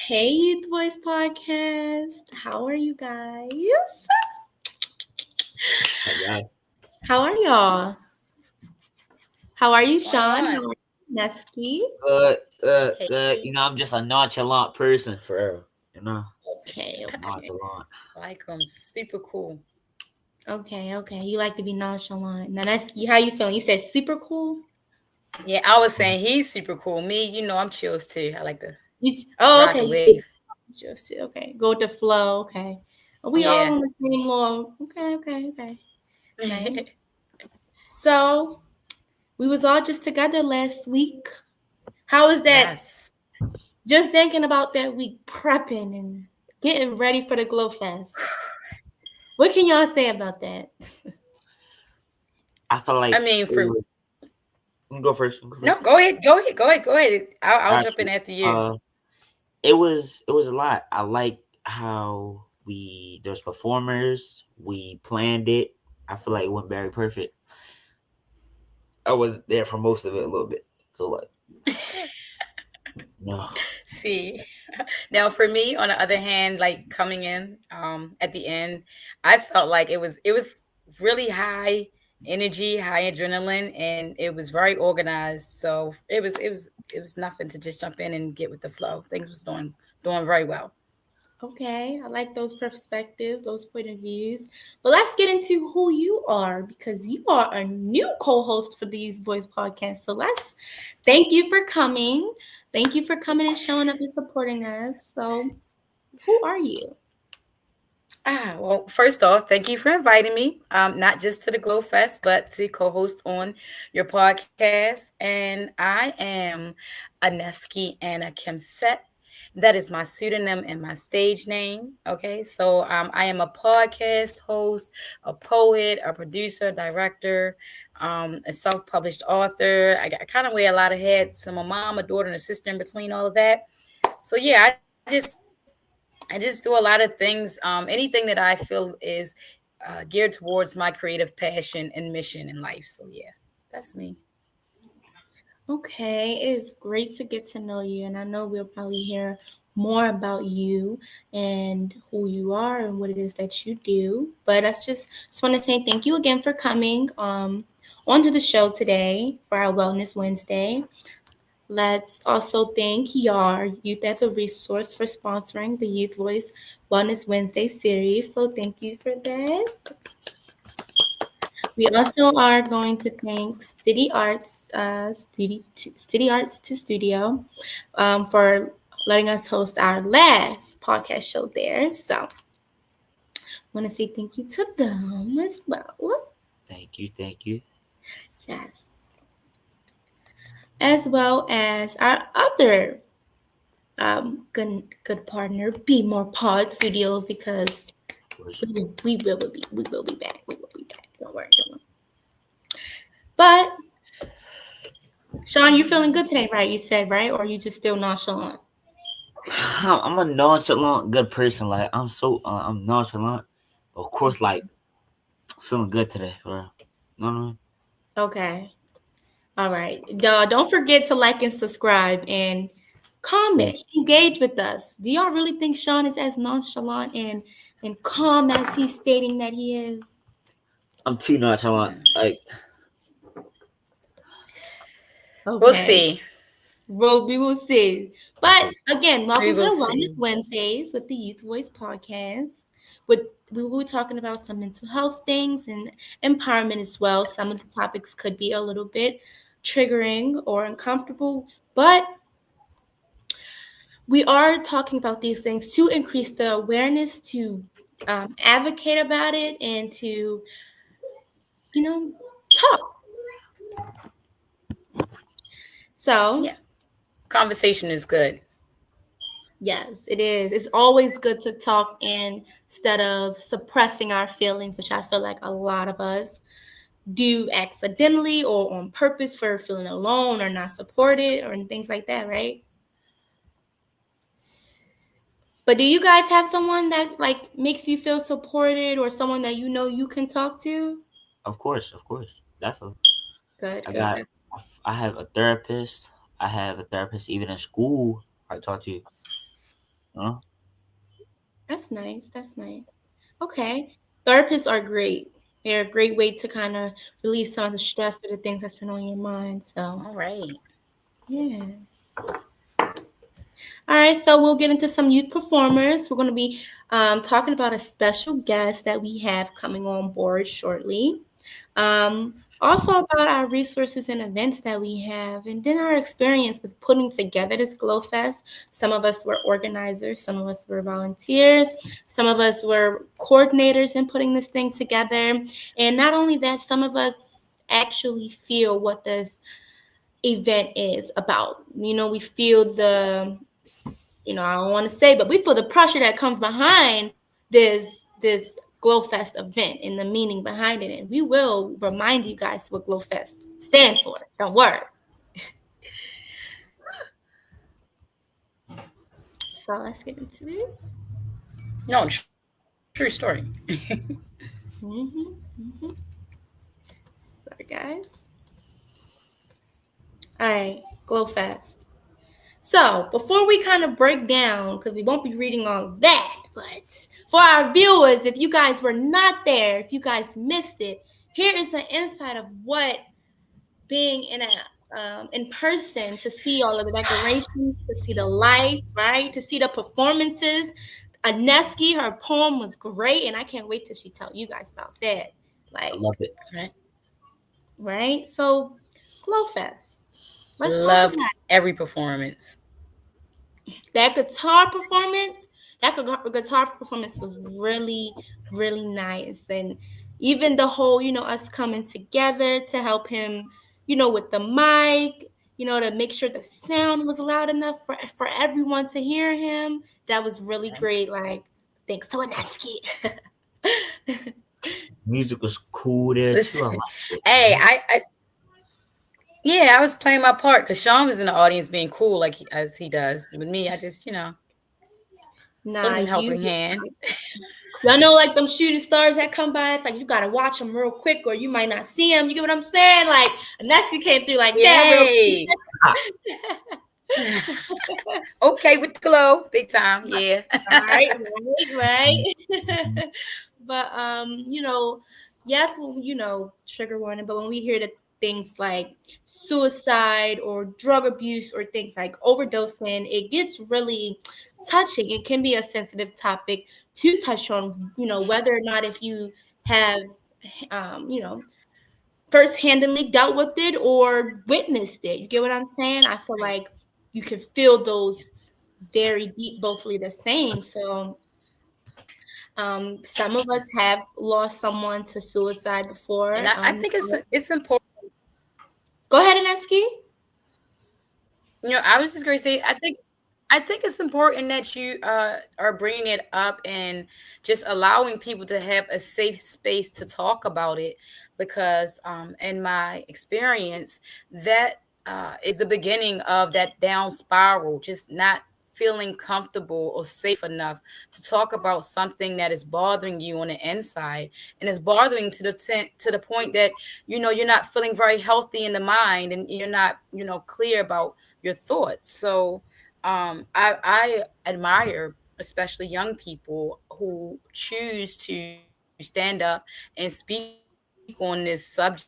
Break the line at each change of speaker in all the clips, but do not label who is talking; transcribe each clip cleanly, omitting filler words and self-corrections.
Hey, Youth Voice Podcast. How are you guys?
Hey guys.
How are y'all? How are you,
What's going
Sean? How
on?
are you, Nesky?
Good.
Hey,
I'm just a nonchalant person for real.
Okay, okay.
Nonchalant.
like him, super cool.
Okay. You like to be nonchalant. Now, Nesky, how you feeling? You said super cool?
Yeah, I was saying he's super cool. Me, I'm chills too. I like to rock
Okay.
a
You
wave.
just okay. Go with the flow. Okay. We all
Yeah.
on the same little. Okay. Nice. So we was all just together last week. How was that?
Yes.
Just thinking about that week, prepping and getting ready for the Glow Fest. What can y'all say about that?
I feel
I
like
mean,
it
for
was. You can go first. You can go
no,
first.
go ahead. I'll
Got
jump in
you.
after you.
It was a lot. I like how there's performers. We planned it. I feel like it went very perfect. I was there for most of it a little bit. So like, no.
See, now for me, on the other hand, like coming in, at the end, I felt like it was really high energy, high adrenaline, and it was very organized. So it was nothing to just jump in and get with the flow. Things was doing very well.
Okay, I like those perspectives, those point of views. But let's get into who you are because you are a new co-host for the Youth Voice podcast. So let's thank you for coming. Thank you for coming and showing up and supporting us. So who are you?
Well, first off, thank you for inviting me, not just to the Glow Fest, but to co-host on your podcast. And I am Aneski Ana Kemsit. That is my pseudonym and my stage name. Okay, so I am a podcast host, a poet, a producer, director, a self-published author. I kind of wear a lot of hats. I'm a mom, a daughter, and a sister in between all of that. So yeah, I just do a lot of things. Anything that I feel is geared towards my creative passion and mission in life. So yeah, that's me.
Okay, it's great to get to know you, and I know we'll probably hear more about you and who you are and what it is that you do. But I just want to say thank you again for coming onto the show today for our Wellness Wednesday. Let's also thank YAR Youth as a Resource for sponsoring the Youth Voice Wellness Wednesday series. So thank you for that. We also are going to thank City Arts to Studio for letting us host our last podcast show there. So I want to say thank you to them as well.
Thank you.
Yes. As well as our other good partner, Be More Pod Studio, because
First.
we will be back. We will be back. Don't worry. But Sean, you feeling good today, right? You said right, or you just still nonchalant?
I'm a nonchalant good person. Like I'm nonchalant. Of course, like feeling good today, bro. You know what I mean?
Okay. All right. Don't forget to like and subscribe and comment,
Yes.
engage with us. Do y'all really think Sean is as nonchalant and calm as he's stating that he is?
I'm too nonchalant. Like
We'll
Okay.
see.
Well, we will see. But
okay.
again,
We
welcome to
will
the Wellness
see.
Wednesdays with the Youth Voice podcast. With we will be talking about some mental health things and empowerment as well. Some of the topics could be a little bit triggering or uncomfortable, but we are talking about these things to increase the awareness, to advocate about it, and to you know talk. So
Yeah, conversation is good.
yes, it is. It's always good to talk instead of suppressing our feelings, which I feel like a lot of us do accidentally or on purpose for feeling alone or not supported or things like that, right? But do you guys have someone that like makes you feel supported or someone that you know you can talk to?
Of course, definitely.
Good,
I
good,
got.
good.
I have a therapist. I have a therapist even in school. I talk to. Huh?
That's nice. That's nice. Okay. Therapists are great. They're a great way to kind of release some of the stress or the things that's been on your mind. So,
All right.
yeah. All right. So, we'll get into some youth performers. We're going to be talking about a special guest that we have coming on board shortly. Also about our resources and events that we have, and then our experience with putting together this Glow Fest. Some of us were organizers, some of us were volunteers, some of us were coordinators in putting this thing together. And not only that, some of us actually feel what this event is about. We feel I don't want to say, but we feel the pressure that comes behind this Glowfest event and the meaning behind it. And we will remind you guys what Glowfest stand for. Don't worry. So let's get into this.
No, true story.
Mm-hmm. Mm-hmm. Sorry, guys. All right, Glowfest. So before we kind of break down, because we won't be reading all of that, but for our viewers, if you guys were not there, if you guys missed it, here is an insight of what being in person, to see all of the decorations, to see the lights, right, to see the performances. Aneski, her poem was great, and I can't wait till she tell you guys about that.
I
Like,
loved it.
Right.
right? So, Glowfest. Let's talk
Loved
about
every performance.
that guitar performance. That guitar performance was really, really nice. And even the whole, us coming together to help him, with the mic, to make sure the sound was loud enough for everyone to hear him. That was really
Right.
great. Like, thanks to Aneski.
Music was cool there too. I
Listen,
liked it.
hey, yeah, I was playing my part because Sean was in the audience being cool, like as he does. With me, I just,
Nah,
lending
you.
helping hand.
Y'all know, like them shooting stars that come by. It's like you gotta watch them real quick, or you might not see them. You get what I'm saying? Like Aneski came through like that real
Yay!
Ah,
Okay, with the glow, big time. Yeah.
right, right. But yes, well, trigger warning. But when we hear the things like suicide or drug abuse or things like overdosing, it gets really touching. It can be a sensitive topic to touch on. Whether or not if you have, um, you know, first-handedly dealt with it or witnessed it. You get what I'm saying? I feel
Right.
like you can feel those
Yes.
very deep, bothly the same. So some of us
Yes.
have lost someone to suicide before.
And I think it's important.
Go ahead, Aneski.
I was just going to say, I think it's important that you are bringing it up and just allowing people to have a safe space to talk about it, because in my experience, that is the beginning of that down spiral, just not feeling comfortable or safe enough to talk about something that is bothering you on the inside, and it's bothering to the point that you're not feeling very healthy in the mind, and you're not clear about your thoughts. So I admire especially young people who choose to stand up and speak on this subject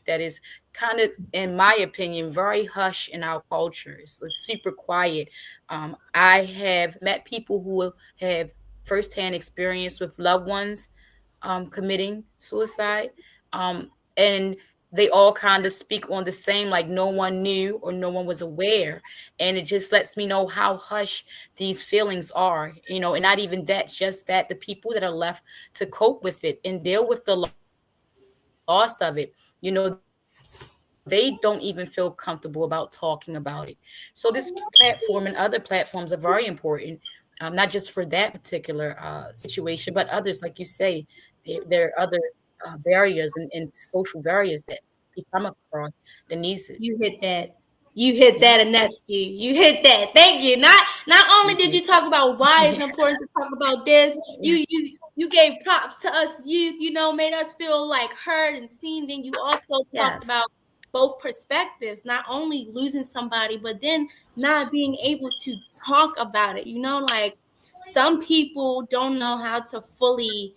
that is kind of, in my opinion, very hush in our culture. It's super quiet. I have met people who have firsthand experience with loved ones committing suicide. And they all kind of speak on the same, like no one knew or no one was aware. And it just lets me know how hush these feelings are, and not even that, just that the people that are left to cope with it and deal with the loss of it, they don't even feel comfortable about talking about it. So this platform and other platforms are very important, not just for that particular situation, but others, like you say. There are other barriers and social barriers that we come across that needs it.
You hit that. You hit
Yeah.
that, Aneski. You hit that. Thank you. Not only did
Mhm.
you talk about why it's
Yeah.
important to talk about this, you gave props to us. You made us feel like heard and seen. Then you also talked
Yes.
about both perspectives, not only losing somebody, but then not being able to talk about it. Like some people don't know how to fully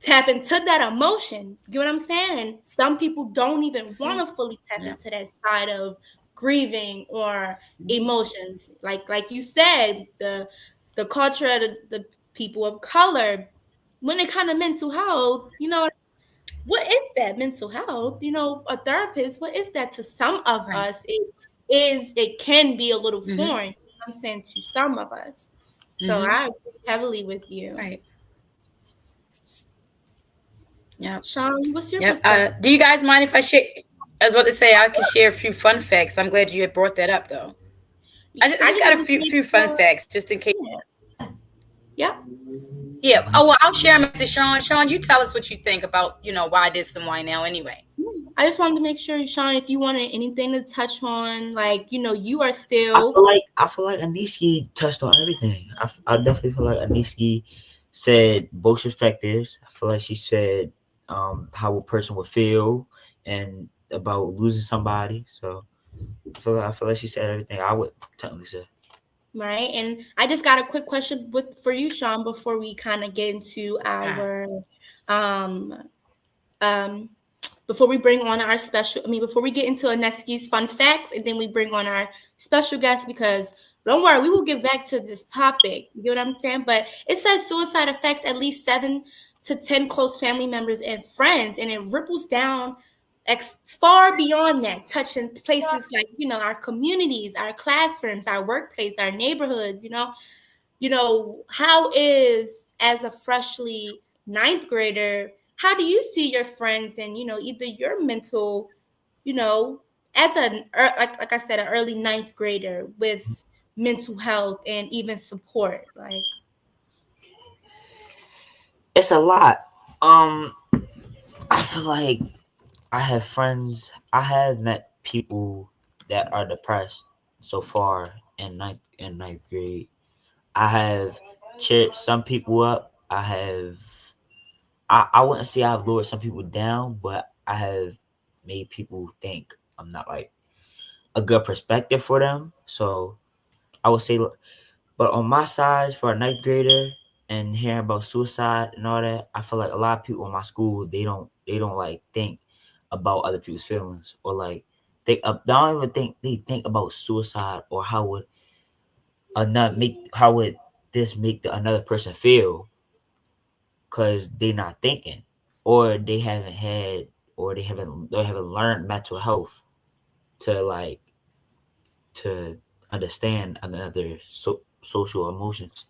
tap into that emotion. You know what I'm saying? And some people don't even want to fully tap
Yeah.
into that side of grieving or emotions. Like you said, the culture of the people of color, when it comes to mental health, what is that mental health? A therapist, what is that to some of
Right.
us? It can be a little
Mm-hmm.
foreign, I'm saying, to some of us. So
Mm-hmm.
I agree heavily with you.
Right. Yep.
Sean, what's your
Yep.
perspective?
Do you guys mind if I share? I was about to say I could share a few fun facts. I'm glad you had brought that up, though. I
I
just
just
got a
wanted to
few
make
fun
sure.
facts just in case.
Yeah. Yep.
Yeah. Oh well, I'll share them after Sean. Sean, you tell us what you think about why this and why now anyway.
I just wanted to make sure, Sean, if you wanted anything to touch on, like, you are
I
still
feel like I feel like Aneski touched on everything. I definitely feel like Aneski said both perspectives. I feel like she said how a person would feel and about losing somebody. So I feel like she said everything I would technically say.
right. And I just got a quick question for you, Sean, before we kind of get into
Ah.
our um um before we bring on our before we get into Aneski's fun facts, and then we bring on our special guest, because don't worry, we will get back to this topic. You get what I'm saying? But it says suicide affects at least 7 to 10 close family members and friends, and it ripples down far beyond that, touching places like, our communities, our classrooms, our workplace, our neighborhoods. How is, as a freshly ninth grader, how do you see your friends and, either your mental, you know, as like I said, an early ninth grader with mental health and even support? Like,
It's a lot. Um, I feel like I have friends. I have met people that are depressed so far in ninth grade. I have cheered some people up. I wouldn't say I've lowered some people down, but I have made people think I'm not like a good perspective for them. So I would say, but on my side for a ninth grader and hearing about suicide and all that, I feel like a lot of people in my school they don't like think about other people's feelings or like they don't even think they think about suicide or how would this make another person feel, because they not thinking, or they haven't learned mental health to like to understand another social emotions.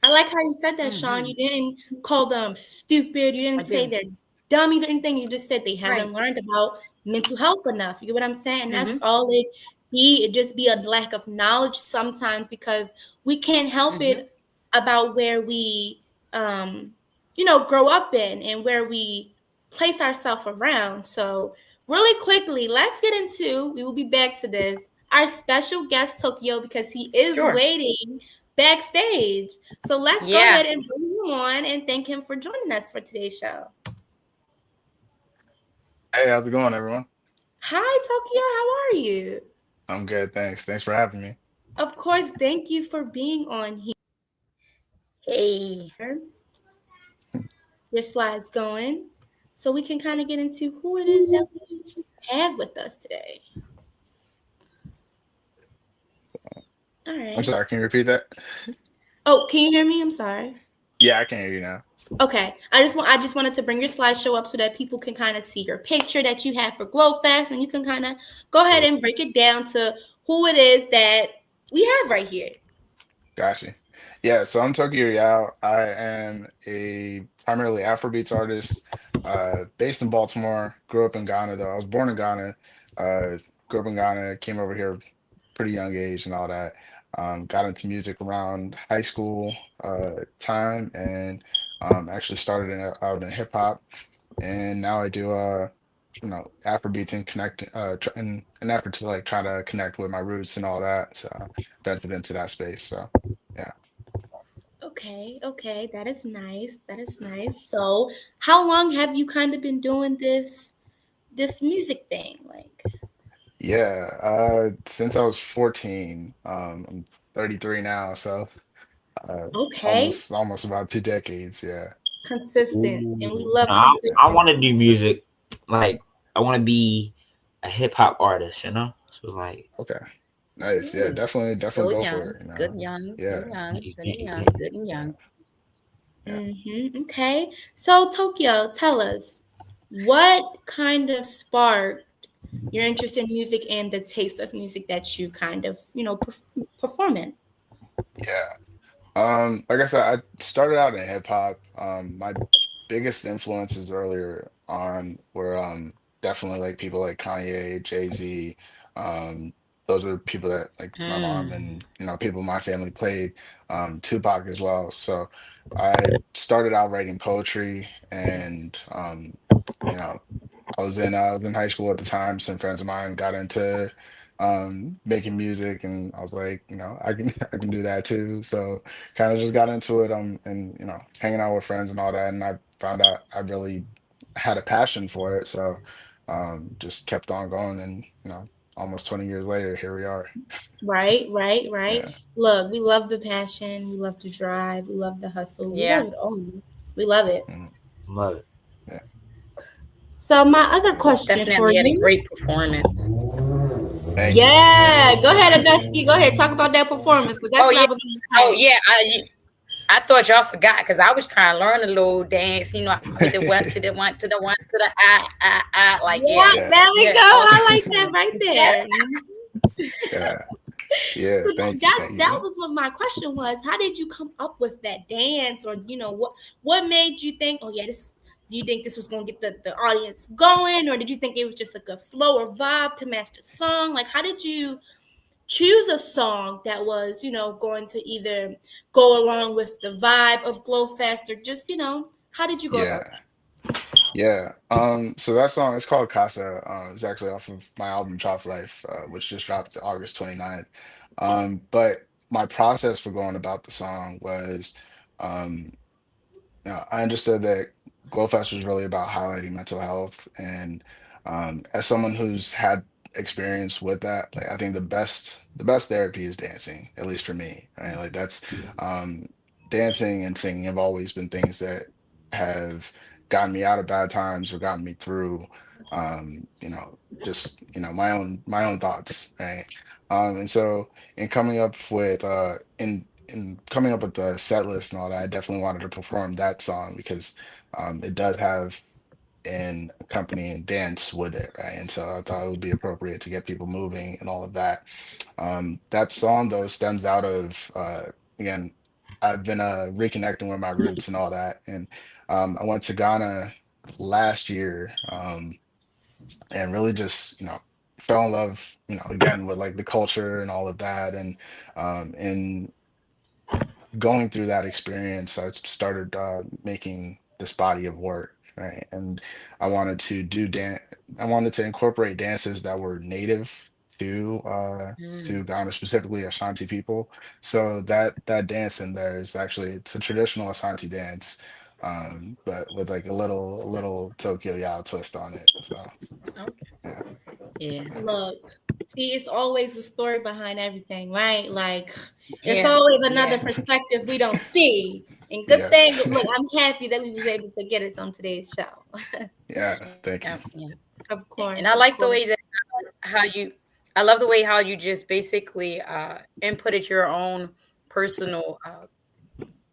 I like how you said that, Sean.
Mm-hmm.
You didn't call them stupid. You
I
didn't say
do.
they're dumb either anything. You just said they
Right.
haven't learned about mental health enough. You get what I'm saying? That's
Mm-hmm.
all it be. It just be a lack of knowledge sometimes, because we can't help
Mm-hmm.
it about where we grow up in and where we place ourselves around. So really quickly, let's get into, we will be back to this, our special guest Tokyo, because he is
Sure.
waiting backstage. So let's go
Yeah.
ahead and bring him on and thank him for joining us for today's show.
Hey, how's it going, everyone?
Hi, Tokyo. How are you?
I'm good, thanks. Thanks for having me.
Of course, thank you for being on
Hey.
here. Your slides going, so we can kind of get into who it is that we have with us today. All
I'm
right.
sorry, can you repeat that?
Oh, can you hear me? I'm sorry.
Yeah, I can hear you now.
Okay. I just wanted to bring your slideshow up so that people can kind of see your picture that you have for GlowFest, and you can kind of go ahead and break it down to who it is that we have right here.
Gotcha. Yeah, so I'm Tokyo Yao. I am a primarily Afrobeats artist, based in Baltimore. Grew up in Ghana, though. I was born in Ghana. Uh, Grew up in Ghana, came over here pretty young age and all that. Got into music around high school time, and actually started out in hip hop, and now I do Afrobeats and connect in an effort to like try to connect with my roots and all that. So ventured into that space. So yeah.
Okay, that is nice. That is nice. So, how long have you kind of been doing this? this music thing? Like,
Yeah, since I was 14, I'm 33 now, so
okay,
almost about 2 decades. Yeah,
consistent, and we
Ooh.
love
No, I want to
consistency.
do music. Like, I want to be a hip hop artist. So it's like,
okay, nice. Yeah,
Ooh,
definitely
still
go for
young,
it.
good young, still
Yeah,
young,
you
still
can't, you
young,
can't.
good and
yeah,
young.
yeah,
Okay, so Tokyo, tell us what kind of sparked your interest in music and the taste of music that you kind of, perform in.
yeah. Like I said, I started out in hip hop. My biggest influences earlier on were definitely like people like Kanye, Jay-Z. Um, those were people that like my mom
Mm.
and people in my family played. Tupac as well. So I started out writing poetry, and you know I was in high school at the time. Some friends of mine got into making music, and I was like, I can I can do that too. So kind of just got into it, and hanging out with friends and all that, and I found out I really had a passion for it. So just kept on going, and almost 20 years later, here we are.
Right, right, right.
Yeah.
Look, we love the passion, we love to drive, we love the hustle, we
Yeah,
love it all. We love it.
Mhm.
Love it.
Yeah.
So my other
Yeah.
question for
definitely had a
you.
great performance.
Thank you.
Yeah, go ahead, Aneski. Go ahead, talk about that performance because that's
Oh
what
yeah,
I was going
oh
to ask.
yeah. I thought y'all forgot because I was trying to learn a little dance. With the one to the one to the one to the I. Like yeah,
Yeah,
Yeah.
there we
yeah.
go.
I was
I like that right there.
Yeah. Yeah.
So
Thank you.
that
Thank
that
you.
was what my question was. How did you come up with that dance, or what made you think? Oh yeah, this. Do you think this was gonna get the audience going, or did you think it was just a good flow or vibe to match the song? Like, how did you choose a song that was going to either go along with the vibe of Glow Fest, or just how did you go about
Yeah. Yeah. So that song is called Casa. It's actually off of my album Drop Life, which just dropped August 29th. But my process for going about the song was um, I understood that Glowfest was really about highlighting mental health, and as someone who's had experience with that, like I think the best therapy is dancing, at least for me, right? Like that's um, dancing and singing have always been things that have gotten me out of bad times or gotten me through, just my own thoughts, right? And so in coming up with the set list and all that, I definitely wanted to perform that song because it does have an accompanying dance with it, right? And so I thought it would be appropriate to get people moving and all of that. That song though stems out of again, I've been reconnecting with my roots and all that, and I went to Ghana last year, and really just fell in love, again with like the culture and all of that, and going through that experience, I started making this body of work, right? And I wanted to do dance. I wanted to incorporate dances that were native to
Mm.
Ghana, specifically Ashanti people. So that dance in there is actually it's a traditional Ashanti dance, but with like a little Tokyo Yao twist on it. So
Okay.
yeah,
Yeah.
Look, see, it's always a story behind everything, right? Like, it's
Yeah.
always
Yeah.
another perspective we don't see. And good
yeah,
thing, look, I'm happy that we was able to get it on today's show.
yeah. Thank
Yeah.
you.
Yeah.
Of
And
course,
I
of
like the
course.
way that how you I love the way how you just basically inputted your own personal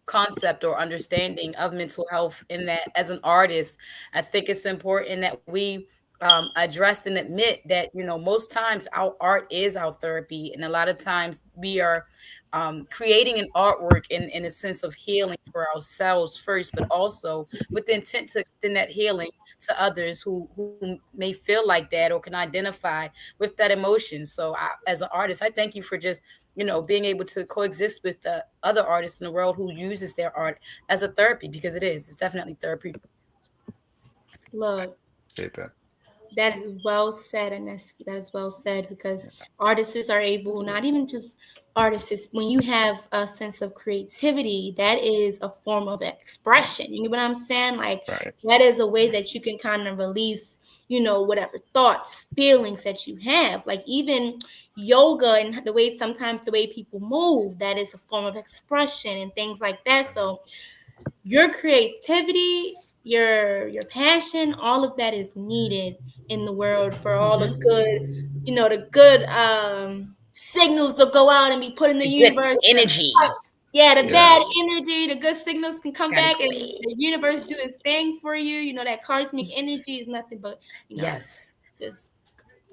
concept or understanding of mental health in that as an artist. I think it's important that we address and admit that most times our art is our therapy, and a lot of times we are creating an artwork in a sense of healing for ourselves first, but also with the intent to extend that healing to others who may feel like that or can identify with that emotion. So as an artist, I thank you for just being able to coexist with the other artists in the world who uses their art as a therapy, because it's definitely therapeutic.
Look,
Appreciate that.
That is well said, Aneski. That is well said because artists are able, not even just artists, when you have a sense of creativity, that is a form of expression. You know what I'm saying? Like,
Right.
that is a way
Yes.
that you can kind of release, whatever thoughts, feelings that you have. Like, even yoga and the way sometimes the way people move, that is a form of expression and things like that. So, your creativity, your passion, all of that is needed in the world for all the
Hmm.
good, the good signals to go out and be put in the
The good
universe.
energy.
Yeah, the
Yeah.
bad energy, the good signals can come
Gotta
back
go
and
away.
the universe do its thing for you. That cosmic energy is nothing but,
Yes.
just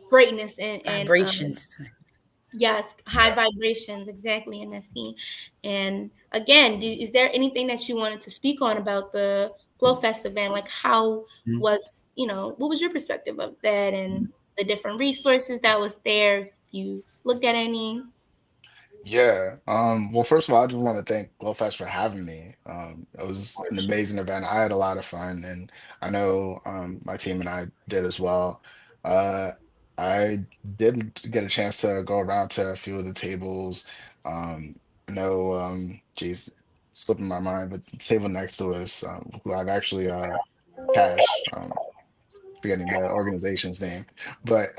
greatness and
Vibrations.
yes, high
Yeah.
vibrations, exactly, in that scene. And again, is there anything that you wanted to speak on about the Glow Fest event? Like, how
Mhm.
was, what was your perspective of that and the different resources that was there? If you looked at any,
Yeah. Well, first of all, I just want to thank GlowFest for having me. It was an amazing event. I had a lot of fun, and I know my team and I did as well. Uh, I did get a chance to go around to a few of the tables. I know, geez, slipping my mind, but the table next to us, who I've actually Cash. Forgetting the organization's name, but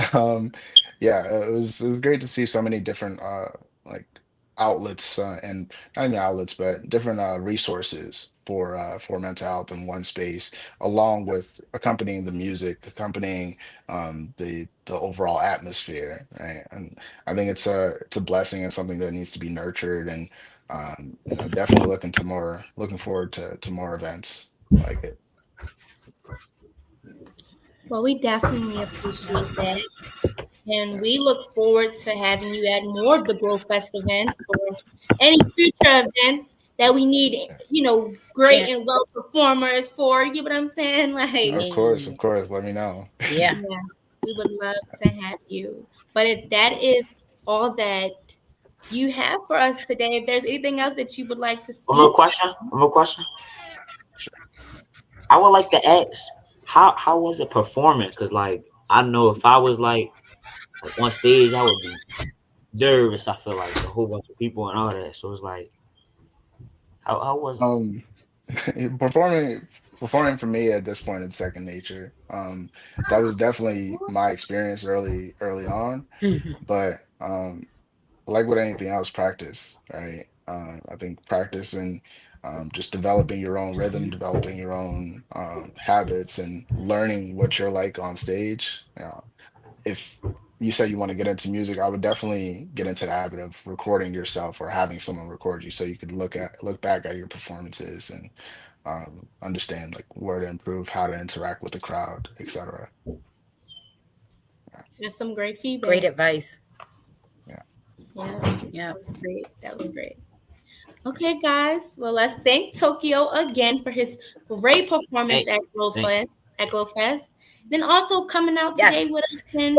yeah, it was great to see so many different like outlets and not even outlets, but different resources for mental health in one space, along with accompanying the music, accompanying the overall atmosphere, right? And I think it's a blessing and something that needs to be nurtured, and definitely looking forward to more events like it.
well, we definitely appreciate that. And we look forward to having you at more of the Glow Fest events or any future events that we need, great
Yeah.
and well performers for. You get what I'm saying? Like,
Yeah.
Of course, let me know.
Yeah.
yeah, we would love to have you. But if that is all that you have for us today, if there's anything else that you would like to
One more
speak,
question. One more question.
Sure.
I would like to ask, how was it performing? Cause like I know if I was like on stage, I would be nervous. I feel like a whole bunch of people and all that. So it's like, how was it?
Um, performing for me at this point is second nature. That was definitely my experience early on,
Mhm.
but like with anything else, practice, right? I think practice and just developing your own rhythm, developing your own habits, and learning what you're like on stage. If you said you want to get into music, I would definitely get into the habit of recording yourself or having someone record you so you could look back at your performances and understand like where to improve, how to interact with the crowd, etc. Yeah,
that's some great
Great
feedback.
advice.
yeah.
Yeah,
Yeah.
that was great. That was great. Okay, guys. Well, let's thank Tokyo again for his great performance
Thank,
at
thank you.
GlowFest. Then also coming out today
Yes.
with us and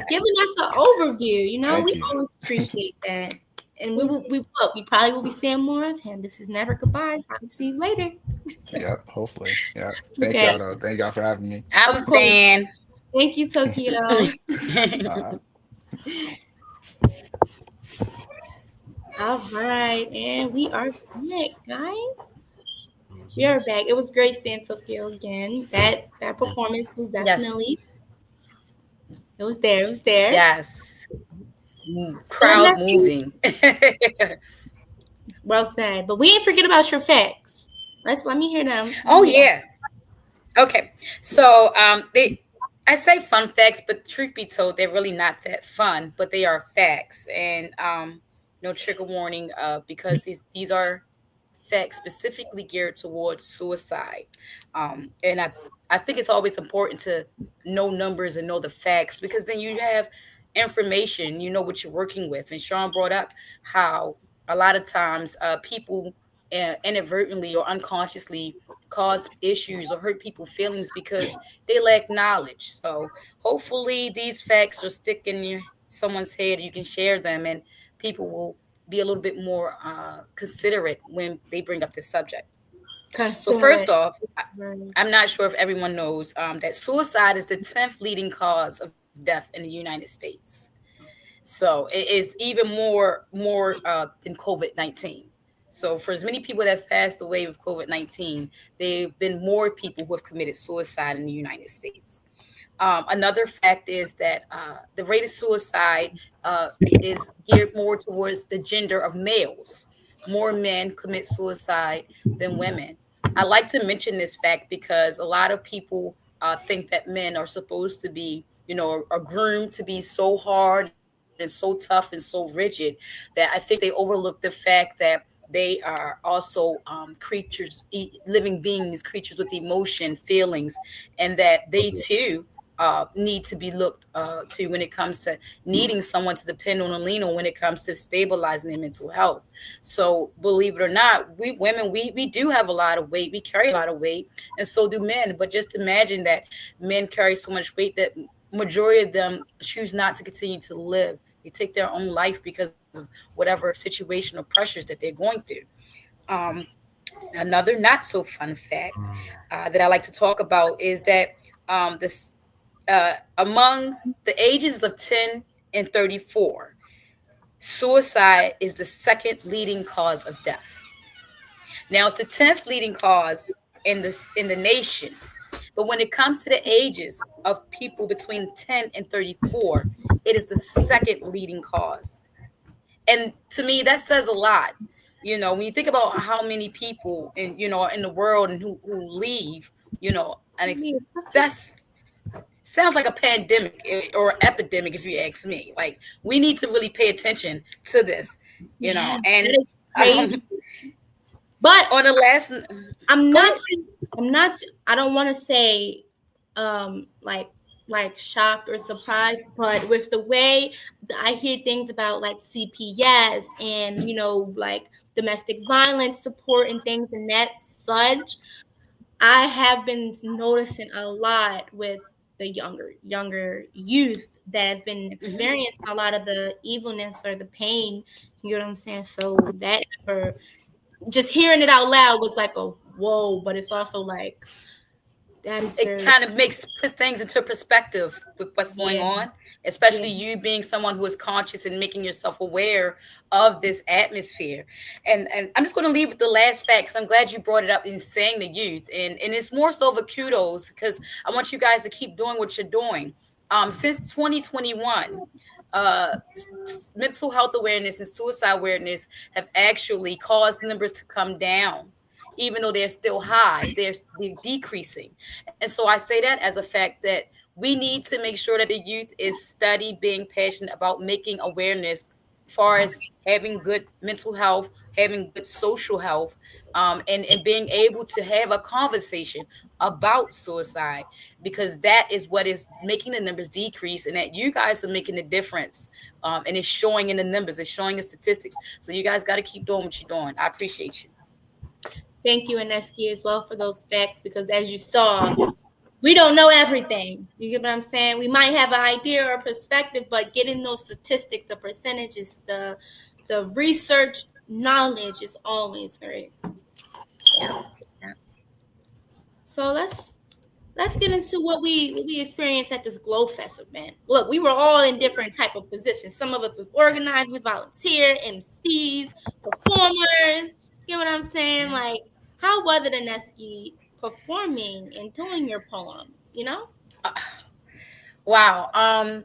giving us an overview.
Thank
We
you.
always appreciate that. And we probably will be seeing more of him. This is never goodbye. I'll see you later.
Yep, hopefully. Yeah. Thank
Okay,
y'all though. Thank y'all for having me.
I'm a
of course.
fan.
Thank you, Tokyo.
Uh,
All right, and we are back, guys. We
Mhm.
are back. It was great seeing Tokyo again. That
Yeah.
performance was
Yes.
definitely it was there. It was there.
Yes.
So
Crowd
let's see.
moving.
Well said. But we ain't forget about your facts. Let me hear them. Let
Oh
me hear them.
yeah. Okay. So they I say fun facts, but truth be told, they're really not that fun, but they are facts. And no trigger warning, because these are facts specifically geared towards suicide. And I think it's always important to know numbers and know the facts because then you have information, you know what you're working with. And Sean brought up how a lot of times people inadvertently or unconsciously cause issues or hurt people's feelings because they lack knowledge. So hopefully these facts will stick in someone's head. You can share them, and people will be a little bit more considerate when they bring up this subject. So
Consume
first
it.
off,
Right.
I'm not sure if everyone knows that suicide is the 10th leading cause of death in the United States. So it is even more than COVID-19. So for as many people that have passed away with COVID-19, there have been more people who have committed suicide in the United States. Another fact is that the rate of suicide uh, is geared more towards the gender of males. More men commit suicide than women. I like to mention this fact because a lot of people think that men are supposed to be, are groomed to be so hard and so tough and so rigid that I think they overlook the fact that they are also creatures, living beings, creatures with emotion, feelings, and that they too need to be looked to when it comes to needing someone to depend on and lean on when it comes to stabilizing their mental health. So believe it or not, we women, we do have a lot of weight. We carry a lot of weight, and so do men. But just imagine that men carry so much weight that majority of them choose not to continue to live. They take their own life because of whatever situation or pressures that they're going through. Um, Another not so fun fact that I like to talk about is that this among the ages of 10 and 34, suicide is the second leading cause of death. Now it's the 10th leading cause in the nation. But when it comes to the ages of people between 10 and 34, it is the second leading cause. And to me, that says a lot. When you think about how many people in the world and who leave, that's sounds like a pandemic or epidemic if you ask me. Like we need to really pay attention to this,
Yeah,
and
that is crazy.
um,
But
on the last,
I'm
go
not
ahead.
too, I'm not too, I don't want to say like shocked or surprised, but with the way I hear things about like CPS and like domestic violence support and things and that such, I have been noticing a lot with the younger youth that has been
Mhm.
experiencing a lot of the evilness or the pain. You know what I'm saying? So that number, just hearing it out loud was like a whoa, but it's also like that is
It
very
kind of makes put things into perspective with what's going
yeah,
on,
yeah.
especially you being someone who is conscious and making yourself aware of this atmosphere. And I'm just going to leave with the last fact, because I'm glad you brought it up in saying the youth, and it's more so of a kudos because I want you guys to keep doing what you're doing. Since 2021, uh, mental health awareness and suicide awareness have actually caused numbers to come down. Even though they're still high, they're decreasing. And so I say that as a fact that we need to make sure that the youth is study being passionate about making awareness far as having good mental health, having good social health, and being able to have a conversation about suicide, because that is what is making the numbers decrease, and that you guys are making a difference. And it's showing in the numbers, it's showing in statistics. So you guys got to keep doing what you're doing. I appreciate you.
Thank you, Aneski, as well for those facts because as you saw, we don't know everything. You get what I'm saying? We might have an idea or perspective, but getting those statistics, the percentages, the research knowledge is always great. Yeah.
Yeah.
So let's get into what we experienced at this Glow Fest event. Look, we were all in different type of positions. Some of us was organized, we volunteer, MCs, performers. You know what I'm saying?
Yeah.
Like, how was it, Aneski, performing and doing your poem?
Uh, wow.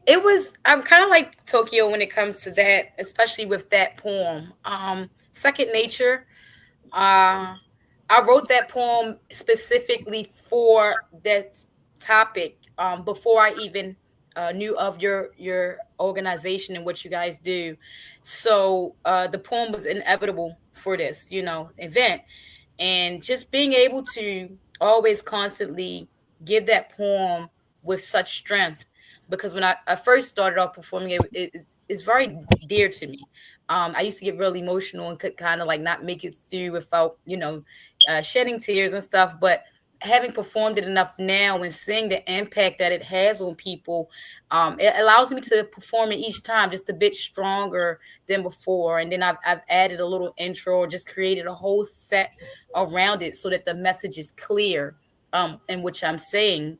It was, I'm kind of like Tokyo when it comes to that, especially with that poem. Second Nature. Uh, I wrote that poem specifically for that topic before I even knew of your organization and what you guys do. So the poem was inevitable for this, event, and just being able to always constantly give that poem with such strength, because when I first started off performing it's very dear to me. I used to get really emotional and could kind of like not make it through without shedding tears and stuff. But having performed it enough now and seeing the impact that it has on people, it allows me to perform it each time just a bit stronger than before. And then I've added a little intro or just created a whole set around it so that the message is clear, in which I'm saying,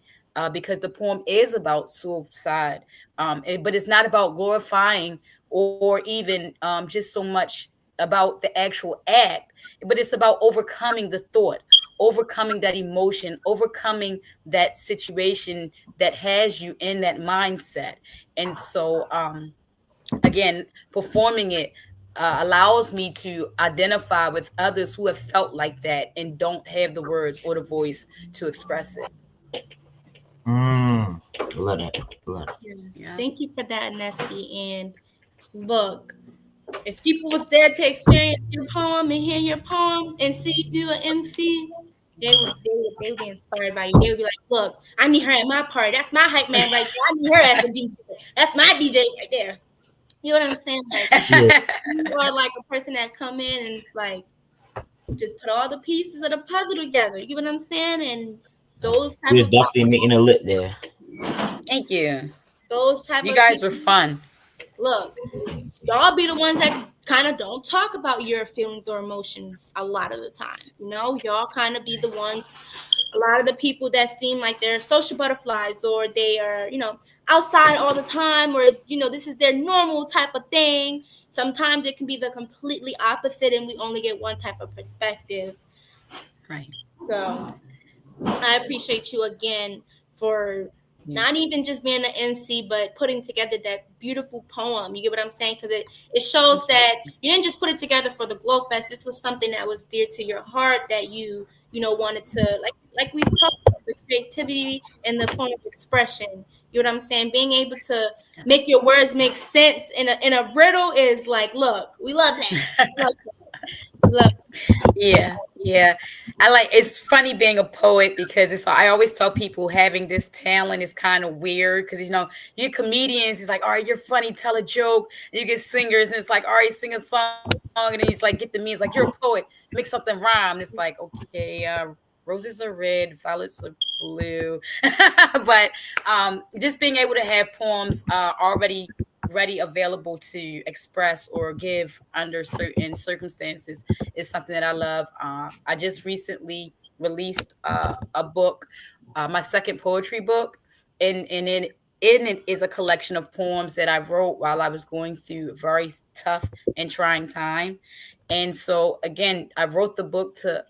because the poem is about suicide, but it's not about glorifying or even just so much about the actual act, but it's about overcoming the thought, overcoming that emotion, overcoming that situation that has you in that mindset. And so, again, performing it allows me to identify with others who have felt like that and don't have the words or the voice to express it.
Mm, love that. Love it.
Yeah.
Yeah.
Thank you for that, Aneski. And look, if people was there to experience your poem and hear your poem and see you do an MC, they would be inspired by you. They would be like, look, I need her at my party. That's my hype man right there. I need her as a DJ. That's my DJ right there. You know what I'm saying? Like,
Yeah.
you are like a person that come in and it's like just put all the pieces of the puzzle together. You know what I'm saying? And those type
We're
of
definitely making a lit there.
Thank you.
those type
You
of
guys were
people,
fun.
look, y'all be the ones that kind of don't talk about your feelings or emotions a lot of the time. You know, y'all kind of be the ones, a lot of the people that seem like they're social butterflies or they are, outside all the time or, this is their normal type of thing. Sometimes it can be the completely opposite and we only get one type of perspective.
Right.
So I appreciate you again for not even just being an MC, but putting together that beautiful poem. You get what I'm saying? Because it shows that you didn't just put it together for the Glow Fest. This was something that was dear to your heart that wanted to, like we talked about, the creativity and the form of expression. You know what I'm saying? Being able to make your words make sense in a riddle is like, look, we love that. We love that. We love
Yeah, yeah. I like it's funny being a poet because it's I always tell people having this talent is kind of weird because you get comedians, he's like, all right, you're funny, tell a joke. And you get singers and it's like, all right, sing a song, and then he's like, get the me, it's like, you're a poet, make something rhyme. And it's like, okay, roses are red, violets are blue. But just being able to have poems already ready available to express or give under certain circumstances is something that I love. I just recently released a book, my second poetry book, and in it is a collection of poems that I wrote while I was going through a very tough and trying time. And so again, I wrote the book to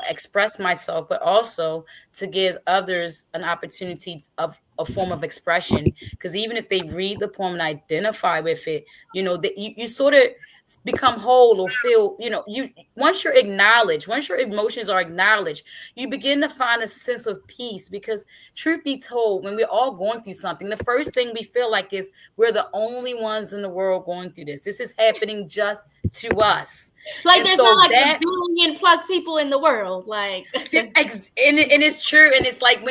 express myself, but also to give others an opportunity of a form of expression. Because even if they read the poem and identify with it, that you sort of become whole or feel, you once your emotions are acknowledged, you begin to find a sense of peace. Because truth be told, when we're all going through something, the first thing we feel like is we're the only ones in the world going through this. This is happening just to us.
like
And
there's
so
not like a
that
billion plus people in the world. Like
and it's true. And it's like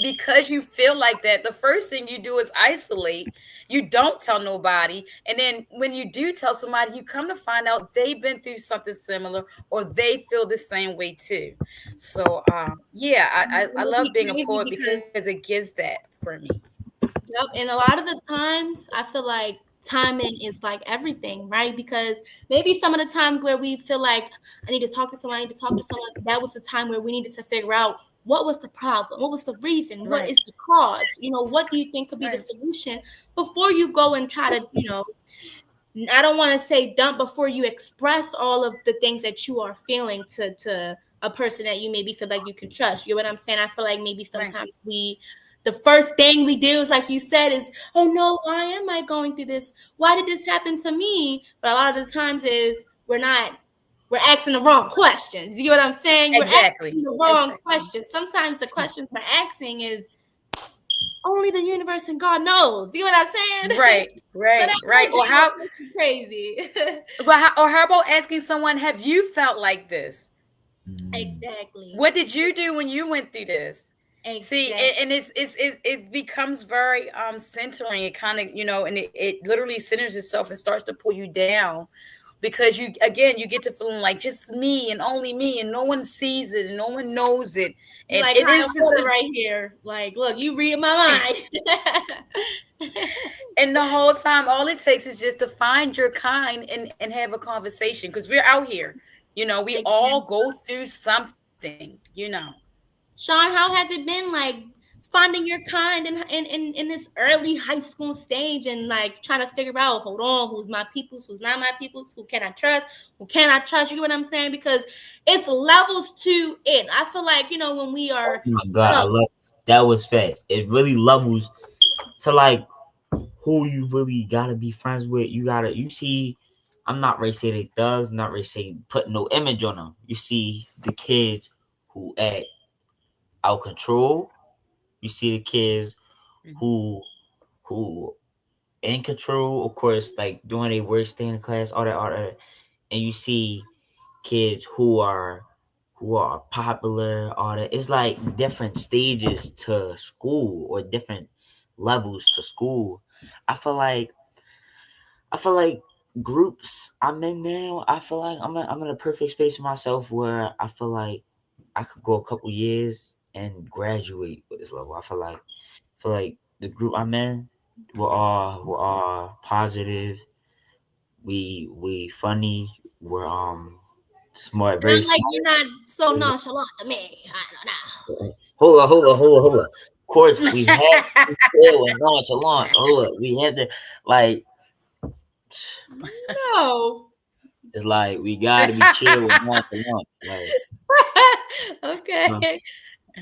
because you feel like that, the first thing you do is isolate. You don't tell nobody. And then when you do tell somebody, you come to find out they've been through something similar or they feel the same way too. So yeah, I
it'll be
love being a
crazy
poet
because
because it gives that for me.
yep, and a lot of the times I feel like timing is like everything, right? Because maybe some of the times where we feel like I need to talk to someone, I need to talk to someone, that was the time where we needed to figure out what was the problem, what was the reason, what
Right.
is the cause, what do you think could be the
Right.
solution before you go and try to, I don't want to say dump before you express all of the things that you are feeling to a person that you maybe feel like you can trust. You know what I'm saying? I feel like maybe
Right.
sometimes the first thing we do is like you said is, oh no, why am I going through this? Why did this happen to me? But a lot of the times is we're asking the wrong questions. You know what I'm saying? We're
Exactly.
asking the wrong
Exactly.
questions. Sometimes the questions we're asking is only the universe and God knows. You know what I'm saying?
Right.
So
Right.
that
Right. Or
might
how
be crazy.
or how about asking someone, have you felt like this?
Mm.
Exactly.
What did you do when you went through this? See,
Exactly.
and it becomes very centering. It kind of and it literally centers itself and starts to pull you down because you, again, you get to feeling like just me and only me, and no one sees it and no one knows it.
You're
And
like,
it
hi,
is
I'm
just,
right here. Like, look, you read my mind.
and the whole time, all it takes is just to find your kind and have a conversation, because we're out here. We all
Exactly.
go through something.
Sean, how has it been like finding your kind in this early high school stage and like trying to figure out, hold on, who's my peoples, who's not my peoples, who can I trust, who can I trust? You get what I'm saying? Because it's levels to it. I feel like, when we
Oh
are
my god, I
young,
love that was fast. It really levels to like who you really gotta be friends with. You see, I'm not ready to say they thugs, not ready to say put no image on them. You see the kids who act out control. You see the kids who who in control, of course, like doing their worst thing in class, all that, and you see kids who are popular, all that. It's like different stages to school or different levels to school. I feel like I feel like groups I'm in now, I feel like I'm in a perfect space for myself where I feel like I could go a couple years and graduate with this level. I feel like the group I'm in, we're all positive. We funny. We're smart,
and I'm
very
like,
smart.
you're not so nonchalant to me. I
Hold on. Of course, we have to be chill and nonchalant. Hold up, we have to like.
don't know.
It's like we gotta be chill and nonchalant. Like,
No.
uh,
Okay.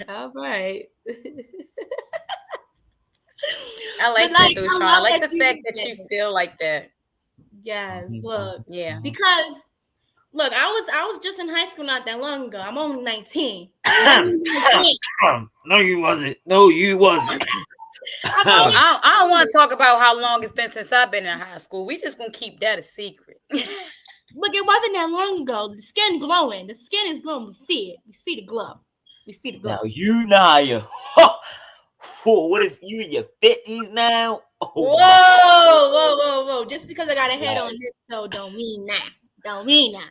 All right.
I
But
like that
like,
though,
I
Sean. I
love
like
that
the
you
fact
did
that you
that.
feel like that.
Yes,
mhm,
look,
Yeah.
mhm.
because look, I was just in high school not that long ago. I'm only 19. I'm only 19.
No, you wasn't. No, you wasn't.
I'm
Oh,
only
I don't want
19.
to talk about how long it's been since I've been in high school. We just gonna keep that a secret.
Look, it wasn't that long ago. The skin glowing. The skin is glowing. We see it. We see the glow. We see the
Now
glow.
you Naya. Whoa, what is you in your 50s now? Oh
Whoa,
my
whoa, whoa, whoa! Just because I got a head on
god.
this show, don't mean that. Don't mean nothing.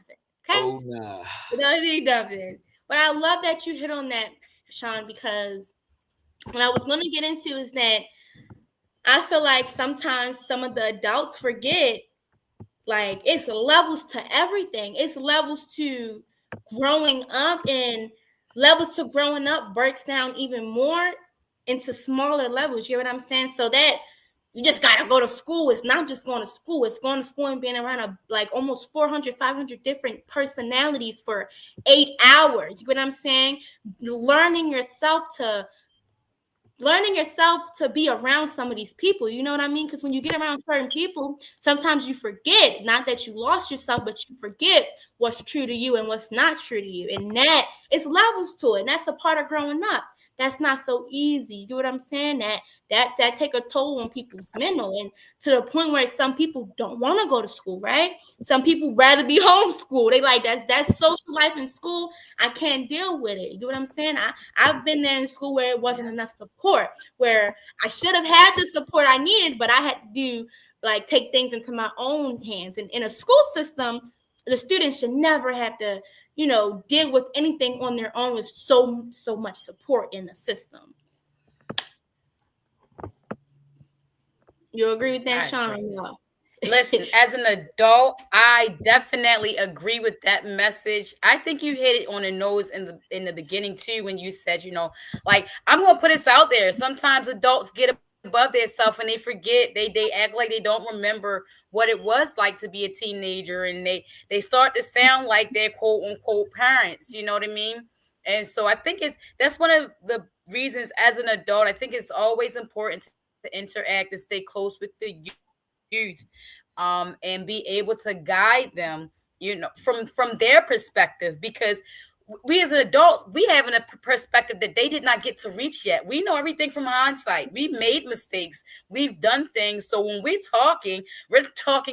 Okay?
Oh nah.
It don't mean nothing. But I love that you hit on that, Sean, because what I was going to get into is that I feel like sometimes some of the adults forget, like, it's levels to everything. It's levels to growing up, and levels to growing up breaks down even more into smaller levels. You know what I'm saying? So that you just gotta go to school. It's not just going to school. It's going to school and being around like almost 400, 500 different personalities for 8 hours. You know what I'm saying? Learning yourself to be around some of these people. You know what I mean? Because when you get around certain people, sometimes you forget, not that you lost yourself, but you forget what's true to you and what's not true to you. And that it's levels to it. And that's a part of growing up. That's not so easy. You know what I'm saying? That take a toll on people's mental, and to the point where some people don't want to go to school, right? Some people rather be homeschooled. They like that's social life in school. I can't deal with it. You know what I'm saying? I've been there in school where it wasn't enough support, where I should have had the support I needed, but I had to do like take things into my own hands. And in a school system, the students should never have to, deal with anything on their own with so much support in the system. You agree with that,
I
Sean?
agree.
No.
Listen, as an adult, I definitely agree with that message. I think you hit it on the nose in the beginning too, when you said, like, I'm gonna put this out there. Sometimes adults get above themselves and they forget. They act like they don't remember what it was like to be a teenager, and they start to sound like their quote unquote parents. You know what I mean? And so I think that's one of the reasons as an adult, I think it's always important to interact and stay close with the youth, and be able to guide them, from their perspective, because we as an adult, we have a perspective that they did not get to reach yet. We know everything from hindsight. We made mistakes. We've done things. So when we're talking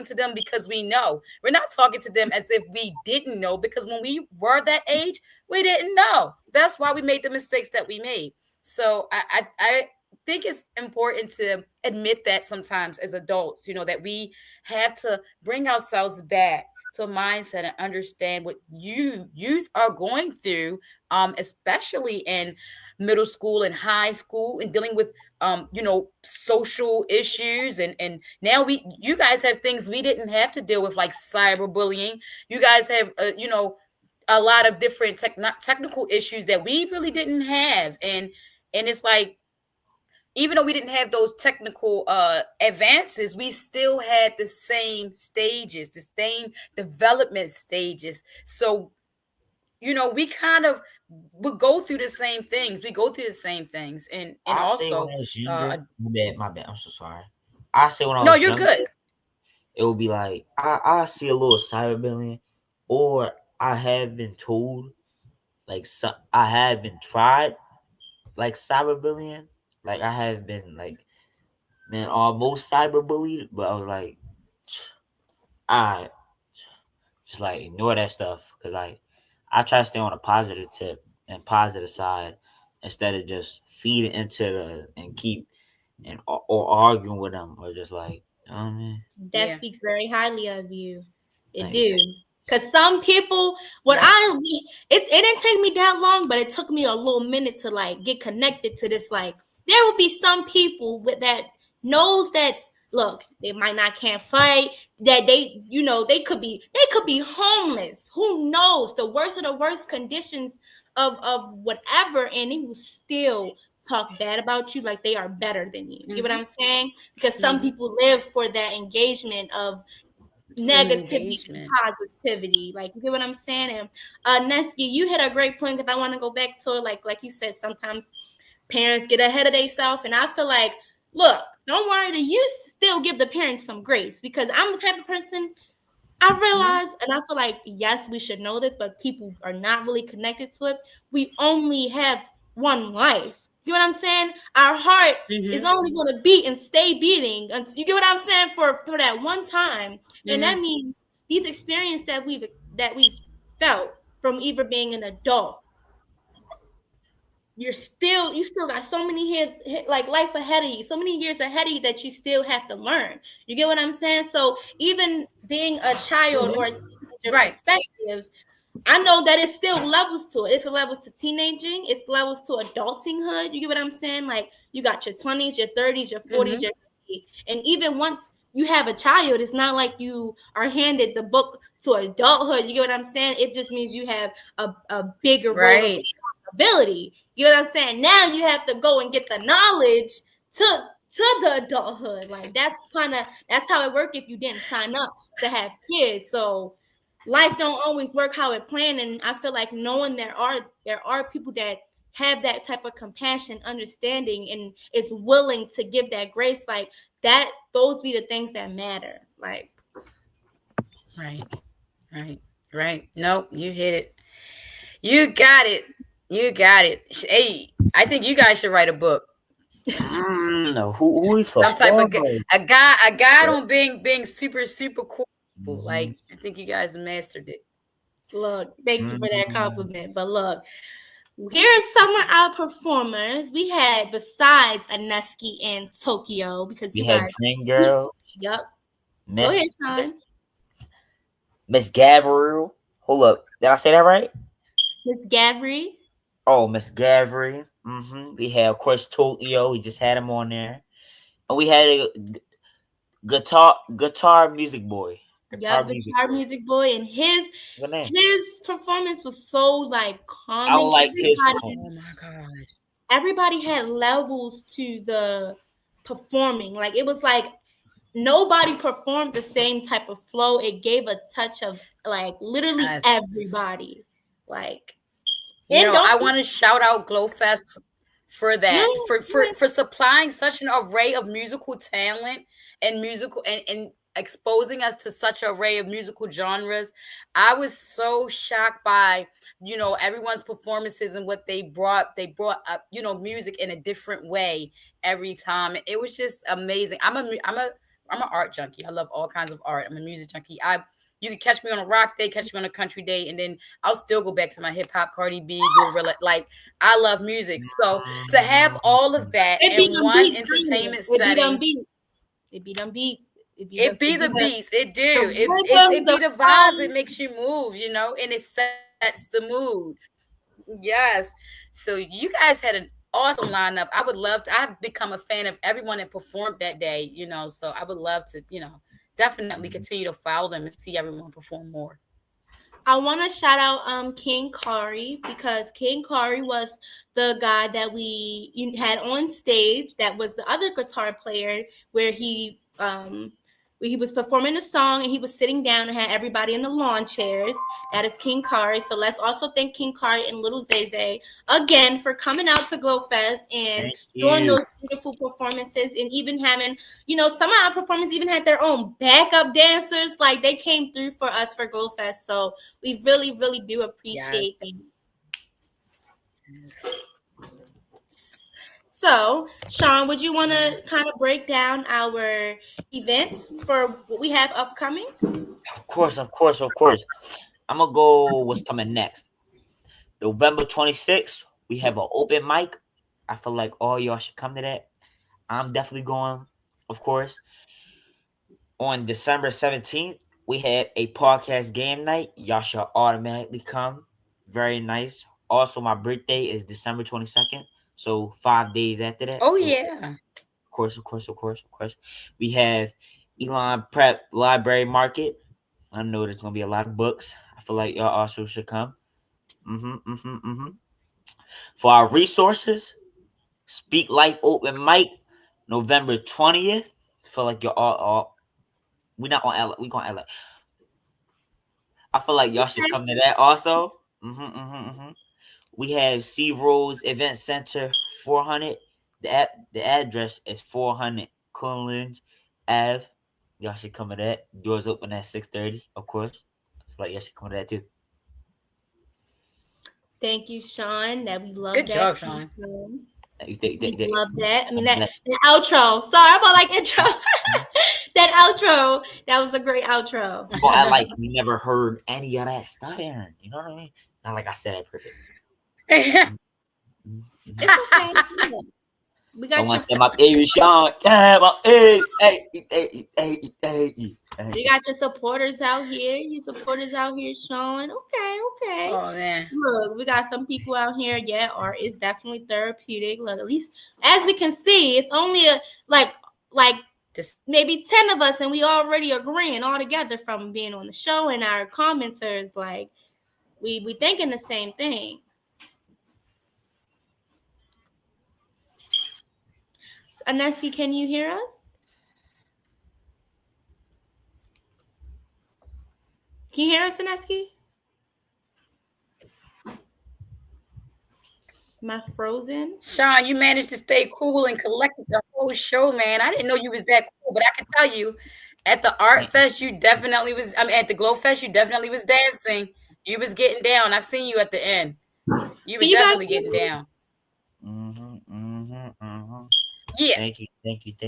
to them because we know. We're not talking to them as if we didn't know, because when we were that age, we didn't know. That's why we made the mistakes that we made. So I think it's important to admit that sometimes as adults, that we have to bring ourselves back mindset and understand what youth are going through, especially in middle school and high school, and dealing with social issues. And now you guys have things we didn't have to deal with, like cyberbullying. You guys have a lot of different technical issues that we really didn't have. And it's like, even though we didn't have those technical advances, we still had the same stages, the same development stages. So, we kind of would go through the same things. We go through the same things. And
I say when
also,
I was
uh,
younger, my bad. I'm so sorry. I say when I
no,
was
you're
younger,
good.
it would be like I see a little cyberbullying, or I have been told, like, I have been tried, like, cyberbullying. Like, I have been, like, man, almost cyberbullied, but I was like, I just, like, ignore that stuff, because, like, I try to stay on a positive tip and positive side, instead of just feeding into the and keep and or arguing with them, or just, like, you know what I mean?
That
Yeah.
speaks very highly of you. It
Like,
do. Cause some people,
Right.
it didn't take me that long, but it took me a little minute to like get connected to this. Like there will be some people with that knows that look, they might not can't fight, that they could be homeless. Who knows? The worst of the worst conditions of whatever, and they will still talk bad about you like they are better than you. You get what
Mm-hmm.
I'm saying? Because some
Mm-hmm.
people live for that engagement of negativity and
Engagement.
positivity. Like you get what I'm saying? And Neski, you hit a great point because I want to go back to it. Like you said, sometimes parents get ahead of themselves, and I feel like, look, don't worry, you still give the parents some grace because I'm the type of person. I
Mm-hmm.
realize, and I feel like, yes, we should know this, but people are not really connected to it. We only have one life. You know what I'm saying? Our heart is
Mm-hmm.
only going to beat and stay beating. You get what I'm saying? For that one time, and that
Mm-hmm.
means these experiences that we've felt from either being an adult, you still got so many like life ahead of you, so many years ahead of you that you still have to learn. You get what I'm saying? So even being a child or a
Mm-hmm.
teenager
Right.
perspective, I know that it's still levels to it. It's levels to teenaging. It's levels to adultinghood. You get what I'm saying? Like you got your 20s, your 30s, your 40s,
Mm-hmm.
your 50s. And even once you have a child, it's not like you are handed the book to adulthood. You get what I'm saying? It just means you have a bigger role of
Right.
responsibility. You know what I'm saying? Now you have to go and get the knowledge to the adulthood. Like that's how it worked if you didn't sign up to have kids. So life don't always work how it planned, and I feel like knowing there are people that have that type of compassion, understanding, and is willing to give that grace, like that, those be the things that matter. Like
Right. Right. Right. Nope. You hit it. You got it. You got it. Hey, I think you guys should write a book.
no, who is
Some type of
performers?
a guide on being super super cool.
Mm-hmm.
Like, I think you guys mastered it.
look, thank you for that
Mm-hmm.
compliment, but look, here's some of our performers we had besides Aneski and Tokyo, because
We
you
had
guys,
Dream Girl,
yep, go ahead,
Miss Miss
Sean.
Miss Gabriel. Hold up, did I say that right?
Miss Gavry.
Oh, Miss Gabriel. Mm-hmm. We had, of course, Tokyo. We just had him on there, and we had a guitar music boy, guitar
Yep,
music
guitar
boy.
music boy, and his
Good name.
his performance was so like
I don't
calming.
like his
Everybody,
Oh
performance.
my gosh.
everybody had levels to the performing. Like it was like nobody performed the same type of flow. It gave a touch of like literally
Yes.
everybody. Like and
I
don't
want to shout out Glowfest for
no,
that, for supplying such an array of musical talent and musical and exposing us to such an array of musical genres. I was so shocked by everyone's performances and what they brought up music in a different way every time. It was just amazing. I'm an art junkie. I love all kinds of art. I'm a music junkie. You can catch me on a rock day, catch me on a country day, and then I'll still go back to my hip hop, Cardi B, Glorilla. Like, I love music. So to have all of that
it be
in
them
one
beats, ain't it?
entertainment
It be them
setting,
beats. It be them beats.
It be the beats. It do.
the
It
rhythm,
be
the
the vibes. It
flow.
makes you move, and it sets the mood. Yes. So you guys had an awesome lineup. I would love to. I've become a fan of everyone that performed that day. So I would love to. Definitely
Mhm.
continue to follow them and see everyone perform more.
I want to shout out King Kari, because King Kari was the guy that we had on stage. That was the other guitar player, where he was performing a song and he was sitting down and had everybody in the lawn chairs. That is King Kari. So let's also thank King Kari and Little Zay again for coming out to Glow Fest and
Thank
doing
you.
those beautiful performances, and even having, some of our performers even had their own backup dancers. Like, they came through for us for Glow Fest. So we really, really do
Yes.
appreciate them. So, Sean, would you want to kind of break down our events for what we have upcoming?
Of course, of course, of course. I'm gonna go what's coming next. November 26th, we have an open mic. I feel like all y'all should come to that. I'm definitely going, of course. On December 17th, we have a podcast game night. Y'all should automatically come. Very nice. Also, my birthday is December 22nd. So 5 days after that.
Oh
So
yeah.
of course, of course, of course, of course. We have Elon Prep Library Market. I know there's gonna be a lot of books. I feel like y'all also should come. For our resources, Speak Life Open Mic, November 20th. Feel like you're all we not on L. We going L. I feel like y'all should
Okay.
come to that also. We have C Rose Event Center 400. The address is 400 Coolidge Ave. Y'all should come to that. Doors open at 6:30, of course. I feel like y'all should come to that too.
Thank you, Sean. That we love
Good
that.
job, Sean.
We love that. I mean,
I'm
that
blessed.
outro. Sorry about like intro. That outro. That was a great outro.
Well, I like we never heard any of that stuff, Aaron. You know what I mean? Not like I said it perfect.
It's okay. We got
Someone
your
said my baby Sean. Yeah, my hey.
you got your supporters out here. Your supporters out here, Sean. Okay.
Oh man.
Look, we got some people out here. Yeah, art is definitely therapeutic. Look, at least as we can see, it's only like
Just
maybe 10 of us, and we already agreeing all together from being on the show, and our commenters, like we thinking the same thing. Aneski, can you hear us? Can you hear us, Aneski? Am I frozen?
Sean, you managed to stay cool and collected the whole show, man. I didn't know you was that cool, but I can tell you, at the Art Fest, you definitely was. I mean, at the Glow Fest, you definitely was dancing. You was getting down. I seen you at the end. You was
Can you guys
definitely
hear
getting
me?
down. Yeah,
Thank you.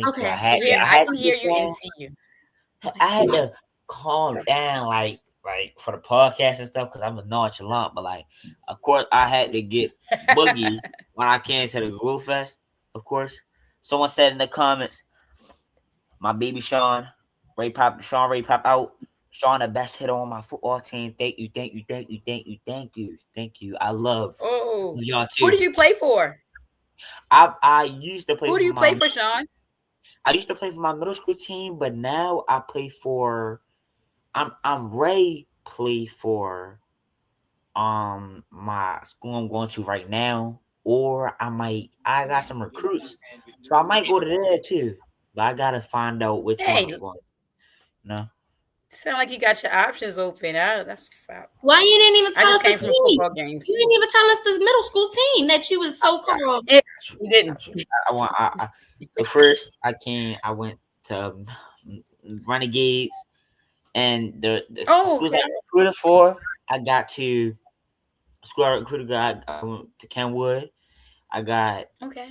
Okay.
I can hear you and see you.
I had to calm down, like for the podcast and stuff, because I'm a nonchalant. But like, of course, I had to get boogie when I came to the Groove Fest. Of course, someone said in the comments, "My baby Sean Ray pop out. Sean, the best hitter on my football team. Thank you. I love
Oh,
y'all
who
too.
do you play for?
I used to play
Who
for
do you
my
play for, Sean?
I used to play for my middle school team, but now I play for I'm Ray play for my school I'm going to right now, or I got some recruits, so I might go to there too. But I gotta find out which one
Hey,
I'm going to. No,
sound like you got your options open. That's what's up.
Why you didn't even
I
tell
just
us the
came from
team?
football games.
You didn't even tell us the middle school team that you was so called.
You didn't.
So first I went to Renegades, and the
Oh,
schools
okay.
I recruited for. I got to school I recruited. I went to Kenwood. I got
Okay.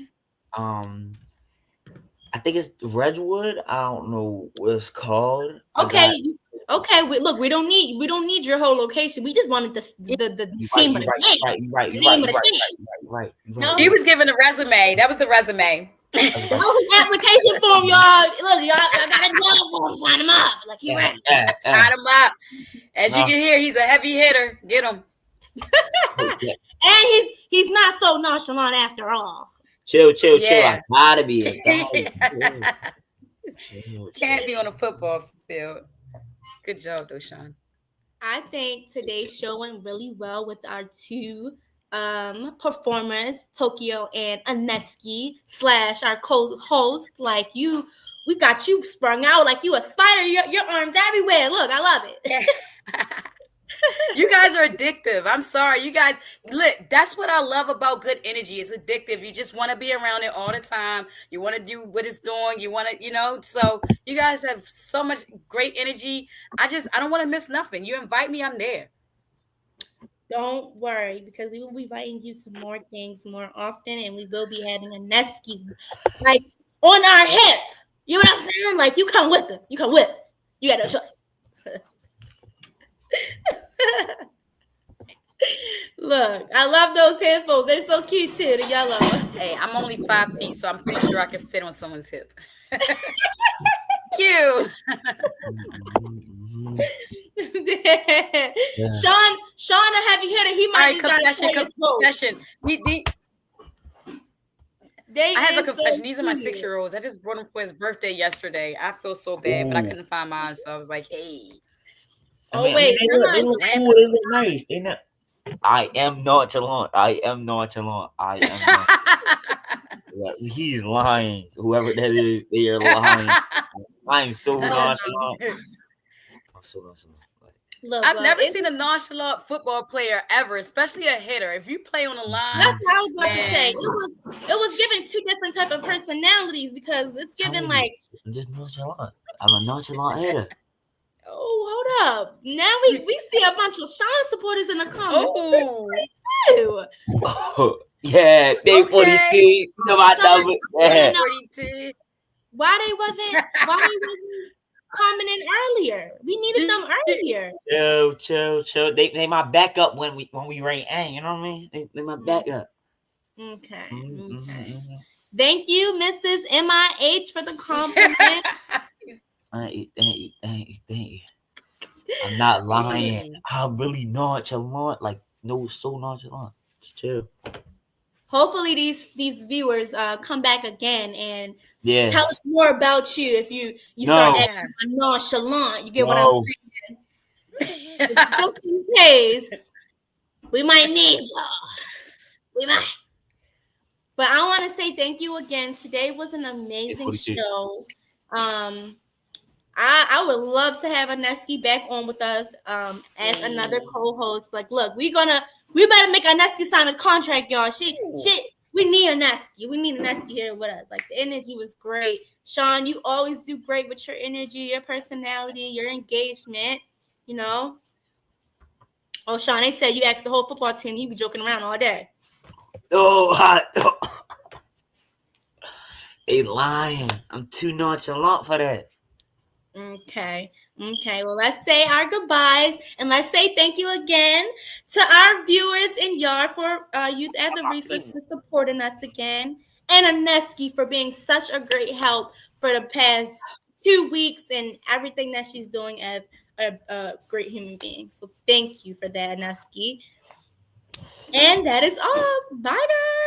I think it's Redwood. I don't know what it's called.
Okay. Look, we don't need your whole location. We just wanted the team of the game. The name of the game.
Right.
He was given a resume. That was the resume.
Okay.
Oh, his application form, y'all. Look, y'all got a job for him. Sign him up. Like he ready.
Sign him up. As you
No.
can hear, he's a heavy hitter. Get him.
And he's not so nonchalant after all.
Chill.
Yeah.
I gotta be. Chill.
Can't be on a football field. Good job, though, Sean.
I think today's show went really well with our two performers, Tokyo and Aneski / our co-host. Like we got you sprung out like you a spider. Your arms everywhere. Look, I love it.
You guys are addictive. I'm sorry. You guys, look, that's what I love about good energy. It's addictive. You just want to be around it all the time. You want to do what it's doing. You want to, so you guys have so much great energy. I don't want to miss nothing. You invite me, I'm there.
Don't worry, because we will be inviting you some more things more often, and we will be having a Nesky like on our hip. You know what I'm saying? Like you come with us. You come with us. You got no choice. Look, I love those headphones. They're so cute too, the yellow.
Hey, I'm only 5 feet, so I'm pretty sure I can fit on someone's hip. Cute.
Sean, a heavy hitter. He might
confession. I have a confession.
So
these are my 6-year-olds. I just brought him for his birthday yesterday. I feel so bad, but I couldn't find mine, so I was like, hey.
Wait,
they look cool. They look nice. I am nonchalant. He's lying. Whoever that is, they are lying. I am so nonchalant. I'm so nonchalant.
Look, I've never seen a nonchalant football player ever, especially a hitter. If you play on the line,
that's what I was about to say. It was giving two different type of personalities because it's given like
I'm just nonchalant. I'm a nonchalant hitter.
Oh, hold up. Now we see a bunch of Sean supporters in the comments.
Oh, yeah, big 42. You know my number. Yeah.
42.
Why they wasn't commenting earlier? We needed them earlier.
Chill. They my backup when we rank A, you know what I mean? They my backup.
Okay. Thank you, Mrs. MIH, for the compliment.
Thank you. I'm not lying. I'm really nonchalant. Like, so nonchalant. Just chill.
Hopefully these viewers come back again and tell us more about you. If you start acting nonchalant, you get what I'm saying. Just in case, we might need y'all. We might. But I want to say thank you again. Today was an amazing show. I would love to have Aneski back on with us as another co-host. Like, look, we better make Aneski sign a contract, y'all. We need Aneski. We need Aneski here with us. Like, the energy was great. Sean, you always do great with your energy, your personality, your engagement, you know. Oh, Sean, they said you asked the whole football team. You be joking around all day.
They lying. I'm too nonchalant for that.
Okay. Well, let's say our goodbyes and let's say thank you again to our viewers and y'all for Youth as a Resource for supporting us again, and Aneski for being such a great help for the past 2 weeks and everything that she's doing as a great human being. So thank you for that, Aneski. And that is all. Bye, guys.